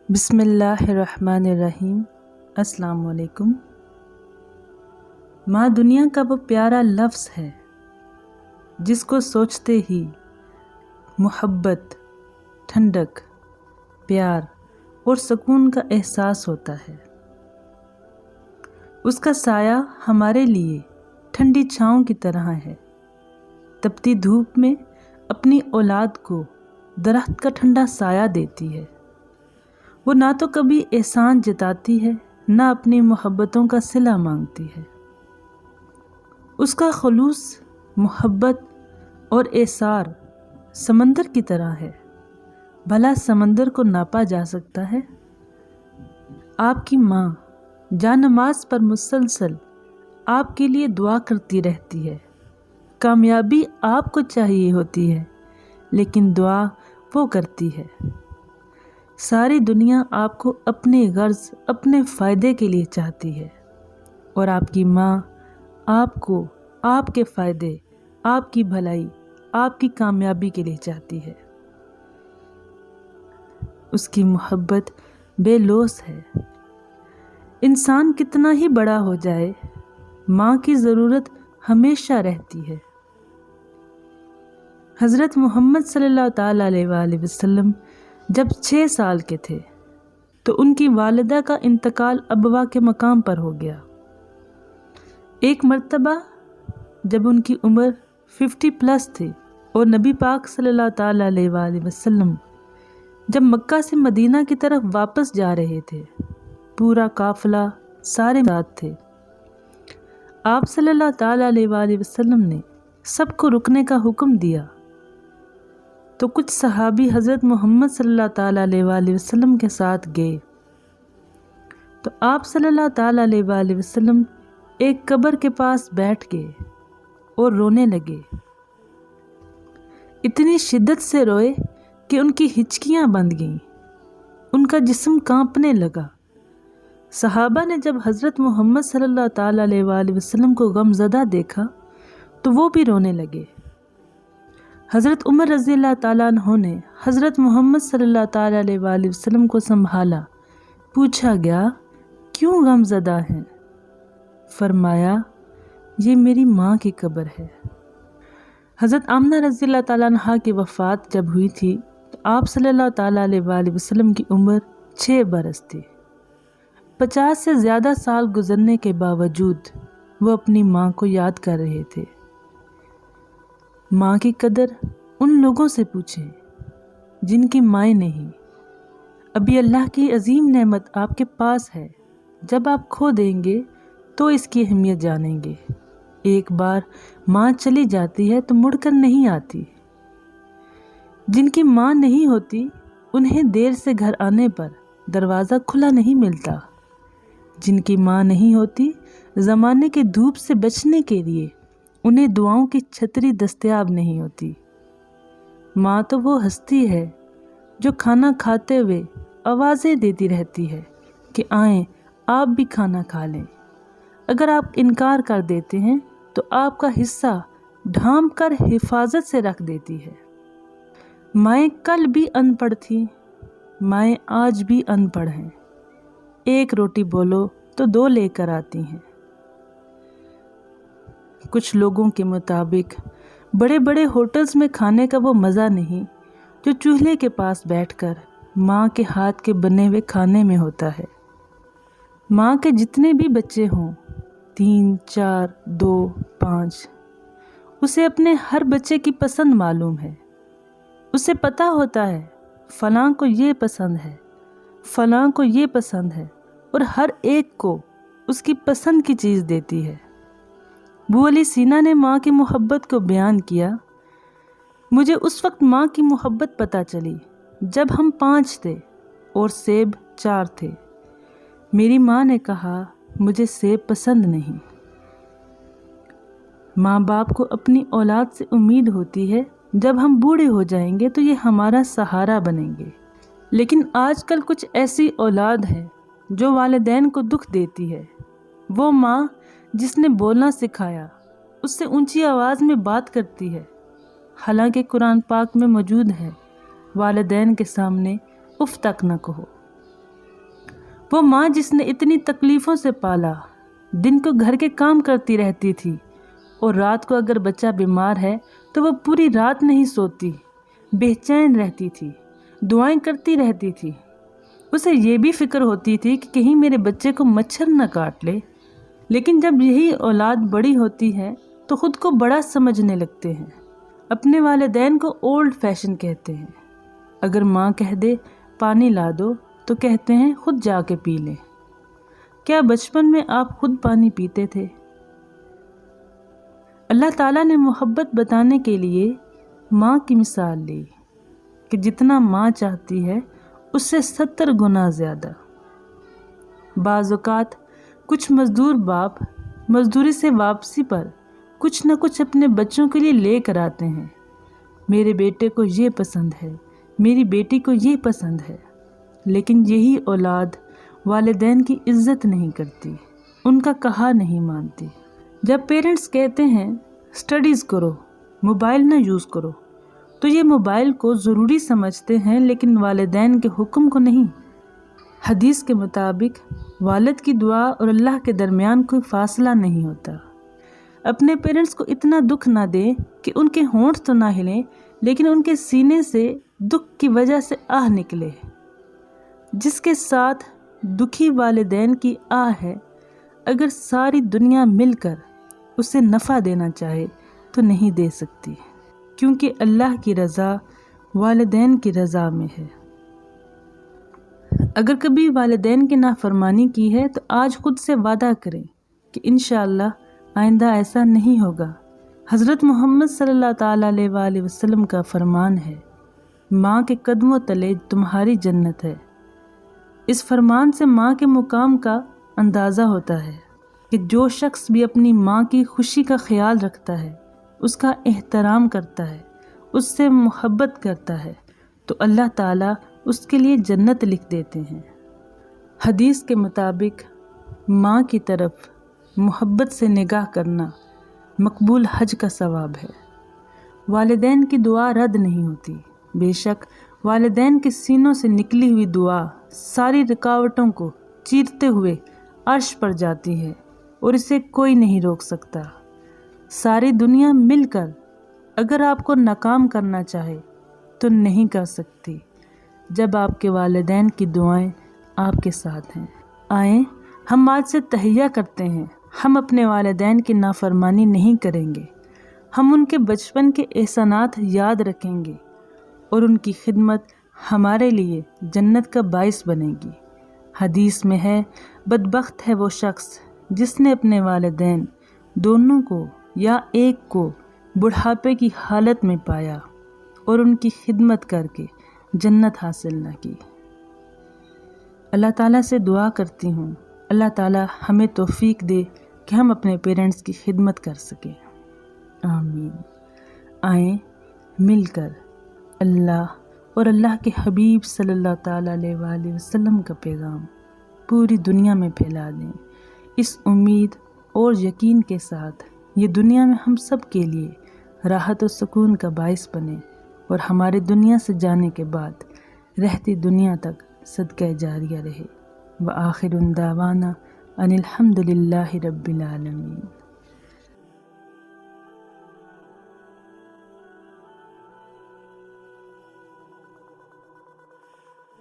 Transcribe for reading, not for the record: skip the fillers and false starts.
بسم اللہ الرحمن الرحیم۔ السلام علیکم۔ ماں دنیا کا وہ پیارا لفظ ہے جس کو سوچتے ہی محبت، ٹھنڈک، پیار اور سکون کا احساس ہوتا ہے۔ اس کا سایہ ہمارے لیے ٹھنڈی چھاؤں کی طرح ہے۔ تپتی دھوپ میں اپنی اولاد کو درخت کا ٹھنڈا سایہ دیتی ہے۔ وہ نہ تو کبھی احسان جتاتی ہے، نہ اپنی محبتوں کا صلہ مانگتی ہے۔ اس کا خلوص، محبت اور ایثار سمندر کی طرح ہے۔ بھلا سمندر کو ناپا جا سکتا ہے؟ آپ کی ماں جانماز پر مسلسل آپ کے لیے دعا کرتی رہتی ہے۔ کامیابی آپ کو چاہیے ہوتی ہے، لیکن دعا وہ کرتی ہے۔ ساری دنیا آپ کو اپنے غرض، اپنے فائدے کے لیے چاہتی ہے، اور آپ کی ماں آپ کو آپ کے فائدے، آپ کی بھلائی، آپ کی کامیابی کے لیے چاہتی ہے۔ اس کی محبت بے لوث ہے۔ انسان کتنا ہی بڑا ہو جائے، ماں کی ضرورت ہمیشہ رہتی ہے۔ حضرت محمد صلی اللہ تعالیٰ علیہ وآلہ وسلم جب 6 سال کے تھے تو ان کی والدہ کا انتقال ابوا کے مقام پر ہو گیا۔ ایک مرتبہ جب ان کی عمر 50+ تھی اور نبی پاک صلی اللہ تعالیٰ علیہ وآلہ وسلم جب مکہ سے مدینہ کی طرف واپس جا رہے تھے، پورا قافلہ سارے ساتھ تھے۔ آپ صلی اللہ تعالیٰ علیہ وآلہ وسلم نے سب کو رکنے کا حکم دیا تو کچھ صحابی حضرت محمد صلی اللہ تعالیٰ علیہ وآلہ وسلم کے ساتھ گئے تو آپ صلی اللہ تعالیٰ علیہ وآلہ وسلم ایک قبر کے پاس بیٹھ گئے اور رونے لگے۔ اتنی شدت سے روئے کہ ان کی ہچکیاں بند گئیں، ان کا جسم کانپنے لگا۔ صحابہ نے جب حضرت محمد صلی اللہ تعالیٰ علیہ وآلہ وسلم کو غم زدہ دیکھا تو وہ بھی رونے لگے۔ حضرت عمر رضی اللہ تعالیٰ عنہ نے حضرت محمد صلی اللہ تعالیٰ علیہ وآلہ وسلم کو سنبھالا۔ پوچھا گیا، کیوں غم زدہ ہیں؟ فرمایا، یہ میری ماں کی قبر ہے۔ حضرت آمنہ رضی اللہ تعالیٰ عنہ کی وفات جب ہوئی تھی تو آپ صلی اللہ تعالیٰ علیہ وآلہ وسلم کی عمر 6 برس تھی۔ 50 سے زیادہ سال گزرنے کے باوجود وہ اپنی ماں کو یاد کر رہے تھے۔ ماں کی قدر ان لوگوں سے پوچھیں جن کی مائیں نہیں۔ ابھی اللہ کی عظیم نعمت آپ کے پاس ہے، جب آپ کھو دیں گے تو اس کی اہمیت جانیں گے۔ ایک بار ماں چلی جاتی ہے تو مڑ کر نہیں آتی۔ جن کی ماں نہیں ہوتی انہیں دیر سے گھر آنے پر دروازہ کھلا نہیں ملتا۔ جن کی ماں نہیں ہوتی زمانے کی دھوپ سے بچنے کے لیے انہیں دعاؤں کی چھتری دستیاب نہیں ہوتی۔ ماں تو وہ ہستی ہے جو کھانا کھاتے ہوئے آوازیں دیتی رہتی ہے کہ آئیں آپ بھی کھانا کھا لیں۔ اگر آپ انکار کر دیتے ہیں تو آپ کا حصہ ڈھانپ کر حفاظت سے رکھ دیتی ہے۔ مائیں کل بھی ان پڑھ تھیں، مائیں آج بھی ان پڑھ ہیں۔ ایک روٹی بولو تو 2 لے کر آتی ہیں۔ کچھ لوگوں کے مطابق بڑے بڑے ہوٹلز میں کھانے کا وہ مزہ نہیں جو چولہے کے پاس بیٹھ کر ماں کے ہاتھ کے بنے ہوئے کھانے میں ہوتا ہے۔ ماں کے جتنے بھی بچے ہوں، 3، 4، 2، 5، اسے اپنے ہر بچے کی پسند معلوم ہے۔ اسے پتہ ہوتا ہے فلاں کو یہ پسند ہے، فلاں کو یہ پسند ہے، اور ہر ایک کو اس کی پسند کی چیز دیتی ہے۔ ابو علی سینا نے ماں کی محبت کو بیان کیا، مجھے اس وقت ماں کی محبت پتہ چلی جب ہم 5 تھے اور سیب 4 تھے۔ میری ماں نے کہا، مجھے سیب پسند نہیں۔ ماں باپ کو اپنی اولاد سے امید ہوتی ہے جب ہم بوڑھے ہو جائیں گے تو یہ ہمارا سہارا بنیں گے، لیکن آج کل کچھ ایسی اولاد ہے جو والدین کو دکھ دیتی ہے۔ وہ ماں جس نے بولنا سکھایا اس سے اونچی آواز میں بات کرتی ہے، حالانکہ قرآن پاک میں موجود ہے، والدین کے سامنے اف تک نہ کہو۔ وہ ماں جس نے اتنی تکلیفوں سے پالا، دن کو گھر کے کام کرتی رہتی تھی اور رات کو اگر بچہ بیمار ہے تو وہ پوری رات نہیں سوتی، بے چین رہتی تھی، دعائیں کرتی رہتی تھی۔ اسے یہ بھی فکر ہوتی تھی کہ کہیں میرے بچے کو مچھر نہ کاٹ لے۔ لیکن جب یہی اولاد بڑی ہوتی ہے تو خود کو بڑا سمجھنے لگتے ہیں، اپنے والدین کو اولڈ فیشن کہتے ہیں۔ اگر ماں کہہ دے پانی لا دو تو کہتے ہیں خود جا کے پی لیں۔ کیا بچپن میں آپ خود پانی پیتے تھے؟ اللہ تعالیٰ نے محبت بتانے کے لیے ماں کی مثال لی کہ جتنا ماں چاہتی ہے اس سے 70 گنا زیادہ۔ بعض اوقات کچھ مزدور باپ مزدوری سے واپسی پر کچھ نہ کچھ اپنے بچوں کے لیے لے کر آتے ہیں۔ میرے بیٹے کو یہ پسند ہے، میری بیٹی کو یہ پسند ہے، لیکن یہی اولاد والدین کی عزت نہیں کرتی، ان کا کہا نہیں مانتی۔ جب پیرنٹس کہتے ہیں اسٹڈیز کرو، موبائل نہ یوز کرو، تو یہ موبائل کو ضروری سمجھتے ہیں لیکن والدین کے حکم کو نہیں۔ حدیث کے مطابق والد کی دعا اور اللہ کے درمیان کوئی فاصلہ نہیں ہوتا۔ اپنے پیرنٹس کو اتنا دکھ نہ دیں کہ ان کے ہونٹ تو نہ ہلیں لیکن ان کے سینے سے دکھ کی وجہ سے آہ نکلے۔ جس کے ساتھ دکھی والدین کی آہ ہے، اگر ساری دنیا مل کر اسے نفع دینا چاہے تو نہیں دے سکتی، کیونکہ اللہ کی رضا والدین کی رضا میں ہے۔ اگر کبھی والدین کی نافرمانی کی ہے تو آج خود سے وعدہ کریں کہ انشاءاللہ آئندہ ایسا نہیں ہوگا۔ حضرت محمد صلی اللہ تعالیٰ علیہ وآلہ وسلم کا فرمان ہے، ماں کے قدموں تلے تمہاری جنت ہے۔ اس فرمان سے ماں کے مقام کا اندازہ ہوتا ہے کہ جو شخص بھی اپنی ماں کی خوشی کا خیال رکھتا ہے، اس کا احترام کرتا ہے، اس سے محبت کرتا ہے، تو اللہ تعالیٰ اس کے لیے جنت لکھ دیتے ہیں۔ حدیث کے مطابق ماں کی طرف محبت سے نگاہ کرنا مقبول حج کا ثواب ہے۔ والدین کی دعا رد نہیں ہوتی، بے شک والدین کے سینوں سے نکلی ہوئی دعا ساری رکاوٹوں کو چیرتے ہوئے عرش پر جاتی ہے اور اسے کوئی نہیں روک سکتا۔ ساری دنیا مل کر اگر آپ کو ناکام کرنا چاہے تو نہیں کر سکتی، جب آپ کے والدین کی دعائیں آپ کے ساتھ ہیں۔ آئیں ہم آج سے تہیہ کرتے ہیں، ہم اپنے والدین کی نافرمانی نہیں کریں گے، ہم ان کے بچپن کے احسانات یاد رکھیں گے اور ان کی خدمت ہمارے لیے جنت کا باعث بنے گی۔ حدیث میں ہے، بدبخت ہے وہ شخص جس نے اپنے والدین دونوں کو یا ایک کو بڑھاپے کی حالت میں پایا اور ان کی خدمت کر کے جنت حاصل نہ کی۔ اللہ تعالیٰ سے دعا کرتی ہوں، اللہ تعالیٰ ہمیں توفیق دے کہ ہم اپنے پیرنٹس کی خدمت کر سکیں۔ آمین۔ آئیں مل کر اللہ اور اللہ کے حبیب صلی اللہ تعالیٰ علیہ وآلہ وسلم کا پیغام پوری دنیا میں پھیلا دیں، اس امید اور یقین کے ساتھ یہ دنیا میں ہم سب کے لیے راحت و سکون کا باعث بنے اور ہمارے دنیا سے جانے کے بعد رہتی دنیا تک صدقہ جاریہ رہے۔ وآخر دعوانا ان الحمد للہ رب العالمین۔